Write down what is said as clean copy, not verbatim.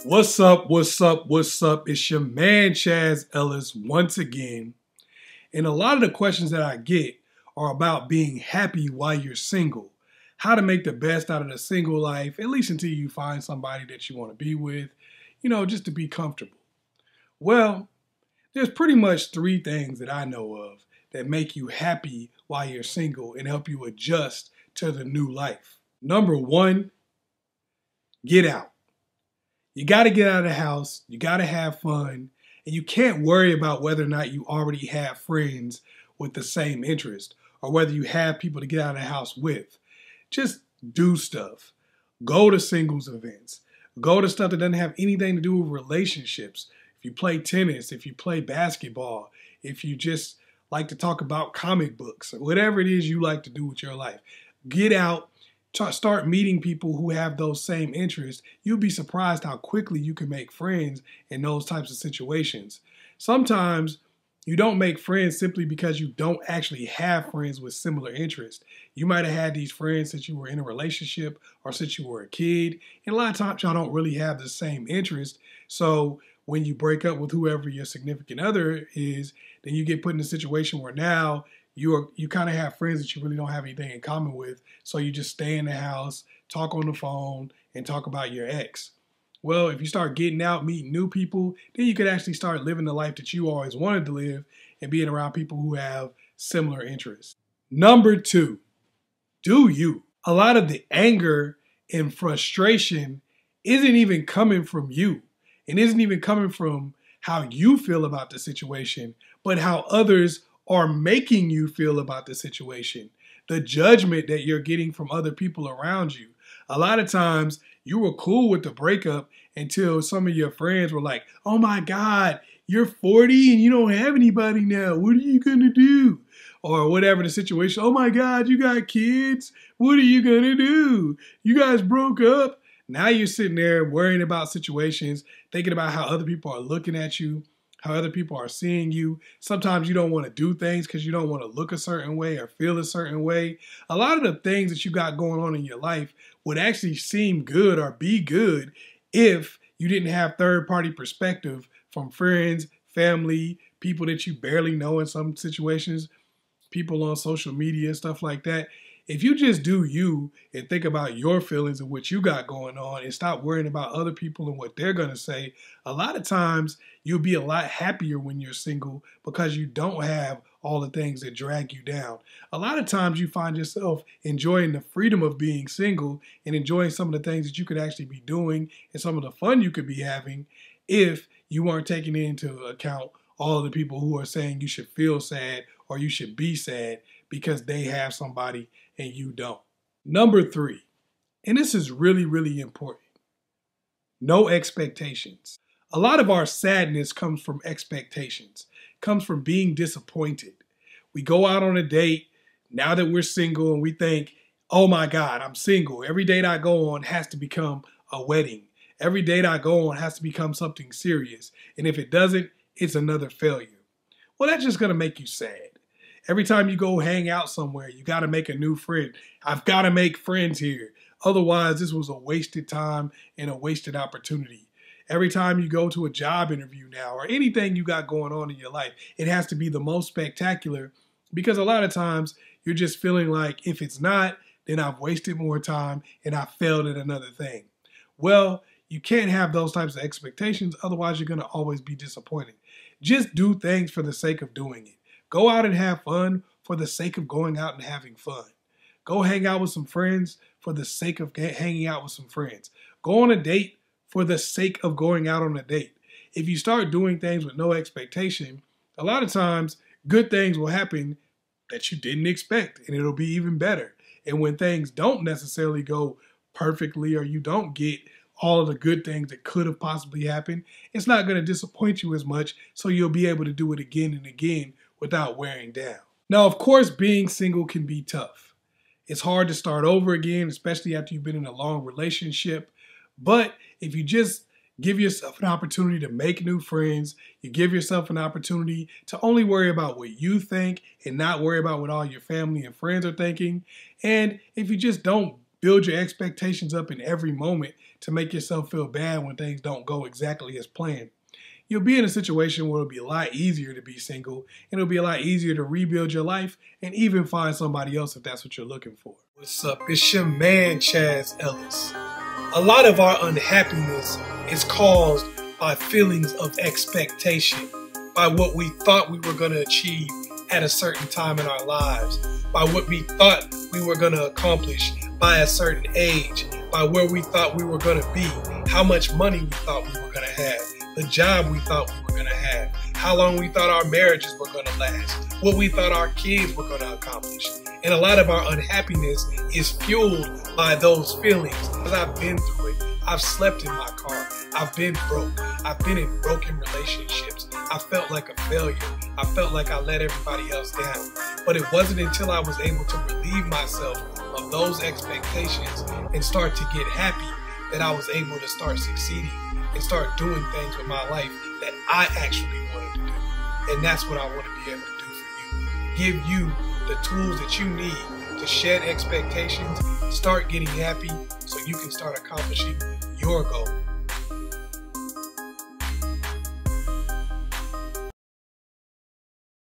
What's up? What's up? What's up? It's your man Chaz Ellis once again. And a lot of the questions that I get are about being happy while you're single. How to make the best out of the single life, at least until you find somebody that you want to be with, just to be comfortable. Well, there's pretty much three things that I know of that make you happy while you're single and help you adjust to the new life. Number one, get out. You got to get out of the house, you got to have fun, and you can't worry about whether or not you already have friends with the same interest or whether you have people to get out of the house with. Just do stuff. Go to singles events. Go to stuff that doesn't have anything to do with relationships. If you play tennis, if you play basketball, if you just like to talk about comic books, whatever it is you like to do with your life, get out. Start meeting people who have those same interests. You'll be surprised how quickly you can make friends in those types of situations. Sometimes you don't make friends simply because you don't actually have friends with similar interests. You might have had these friends since you were in a relationship or since you were a kid. And a lot of times y'all don't really have the same interest. So when you break up with whoever your significant other is, then you get put in a situation where now you kind of have friends that you really don't have anything in common with, so you just stay in the house, talk on the phone, and talk about your ex. Well, if you start getting out, meeting new people, then you could actually start living the life that you always wanted to live and being around people who have similar interests. Number two, do you. A lot of the anger and frustration isn't even coming from you. It isn't even coming from how you feel about the situation, but how others are making you feel about the situation, the judgment that you're getting from other people around you. A lot of times you were cool with the breakup until some of your friends were like, oh my God, you're 40 and you don't have anybody now. What are you going to do? Or whatever the situation. Oh my God, you got kids. What are you going to do? You guys broke up. Now you're sitting there worrying about situations, thinking about how other people are looking at you, how other people are seeing you. Sometimes you don't want to do things because you don't want to look a certain way or feel a certain way. A lot of the things that you got going on in your life would actually seem good or be good if you didn't have third-party perspective from friends, family, people that you barely know in some situations, people on social media, stuff like that. If you just do you and think about your feelings and what you got going on and stop worrying about other people and what they're going to say, a lot of times you'll be a lot happier when you're single because you don't have all the things that drag you down. A lot of times you find yourself enjoying the freedom of being single and enjoying some of the things that you could actually be doing and some of the fun you could be having if you weren't taking into account all of the people who are saying you should feel sad or you should be sad because they have somebody and you don't. Number three, and this is really, really important, no expectations. A lot of our sadness comes from expectations, comes from being disappointed. We go out on a date now that we're single and we think, oh my God, I'm single. Every date I go on has to become a wedding. Every date I go on has to become something serious. And if it doesn't, it's another failure. Well, that's just going to make you sad. Every time you go hang out somewhere, you got to make a new friend. I've got to make friends here. Otherwise, this was a wasted time and a wasted opportunity. Every time you go to a job interview now or anything you got going on in your life, it has to be the most spectacular because a lot of times you're just feeling like if it's not, then I've wasted more time and I failed at another thing. Well, you can't have those types of expectations. Otherwise, you're going to always be disappointed. Just do things for the sake of doing it. Go out and have fun for the sake of going out and having fun. Go hang out with some friends for the sake of hanging out with some friends. Go on a date for the sake of going out on a date. If you start doing things with no expectation, a lot of times good things will happen that you didn't expect, and it'll be even better. And when things don't necessarily go perfectly or you don't get all of the good things that could have possibly happened, it's not going to disappoint you as much, so you'll be able to do it again and again without wearing down. Now, of course, being single can be tough. It's hard to start over again, especially after you've been in a long relationship. But if you just give yourself an opportunity to make new friends, you give yourself an opportunity to only worry about what you think and not worry about what all your family and friends are thinking. And if you just don't build your expectations up in every moment to make yourself feel bad when things don't go exactly as planned, you'll be in a situation where it'll be a lot easier to be single, and it'll be a lot easier to rebuild your life and even find somebody else if that's what you're looking for. What's up? It's your man, Ellis. A lot of our unhappiness is caused by feelings of expectation, by what we thought we were going to achieve at a certain time in our lives, by what we thought we were going to accomplish by a certain age, by where we thought we were going to be, how much money we thought we were going to have, the job we thought we were going to have, how long we thought our marriages were going to last, what we thought our kids were going to accomplish. And a lot of our unhappiness is fueled by those feelings. Because I've been through it. I've slept in my car. I've been broke. I've been in broken relationships. I felt like a failure. I felt like I let everybody else down. But it wasn't until I was able to relieve myself of those expectations and start to get happy that I was able to start succeeding and start doing things with my life that I actually wanted to do. And that's what I want to be able to do for you. Give you the tools that you need to shed expectations, start getting happy so you can start accomplishing your goal.